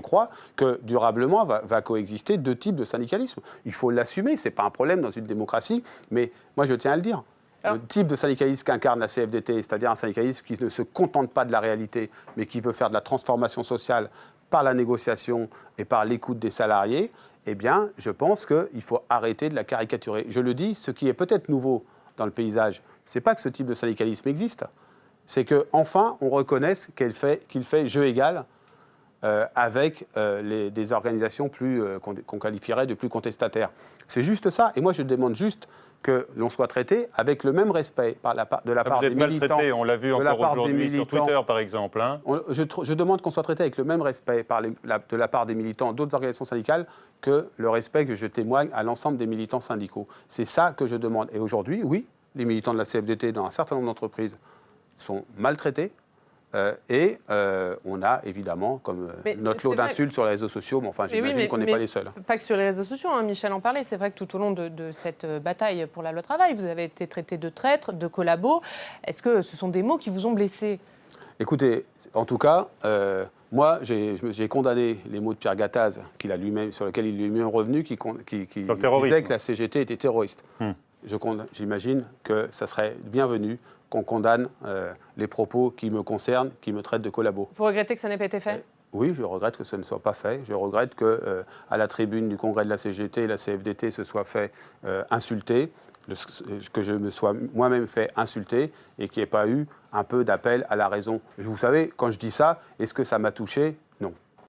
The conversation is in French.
crois que durablement va coexister deux types de syndicalisme. Il faut l'assumer, ce n'est pas un problème dans une démocratie, mais moi je tiens à le dire. Le type de syndicalisme qu'incarne la CFDT, c'est-à-dire un syndicalisme qui ne se contente pas de la réalité, mais qui veut faire de la transformation sociale par la négociation et par l'écoute des salariés, eh bien, je pense qu'il faut arrêter de la caricaturer. Je le dis, ce qui est peut-être nouveau dans le paysage, ce n'est pas que ce type de syndicalisme existe, c'est qu'enfin, on reconnaisse qu'il fait jeu égal avec des organisations qu'on qualifierait de plus contestataires. C'est juste ça. Et moi, je demande juste que l'on soit traité avec le même respect de la part des militants. Vous êtes maltraité, on l'a vu encore aujourd'hui sur Twitter, par exemple. Hein. Je demande qu'on soit traité avec le même respect de la part des militants d'autres organisations syndicales que le respect que je témoigne à l'ensemble des militants syndicaux. C'est ça que je demande. Et aujourd'hui, oui, les militants de la CFDT dans un certain nombre d'entreprises sont maltraités. On a évidemment comme notre lot d'insultes sur les réseaux sociaux, mais enfin j'imagine qu'on n'est pas les seuls. Pas que sur les réseaux sociaux, hein, Michel en parlait, c'est vrai que tout au long de cette bataille pour la loi travail, vous avez été traité de traître, de collabo. Est-ce que ce sont des mots qui vous ont blessé ? Écoutez, en tout cas, moi j'ai condamné les mots de Pierre Gattaz, sur lesquels il est lui-même revenu, qui disait que la CGT était terroriste. J'imagine que ça serait bienvenu qu'on condamne les propos qui me concernent, qui me traitent de collabo. Vous regrettez que ça n'ait pas été fait ? Oui, je regrette que ce ne soit pas fait. Je regrette qu'à la tribune du congrès de la CGT, la CFDT se soit fait insulter, que je me sois moi-même fait insulter et qu'il n'y ait pas eu un peu d'appel à la raison. Vous savez, quand je dis ça, est-ce que ça m'a touché ?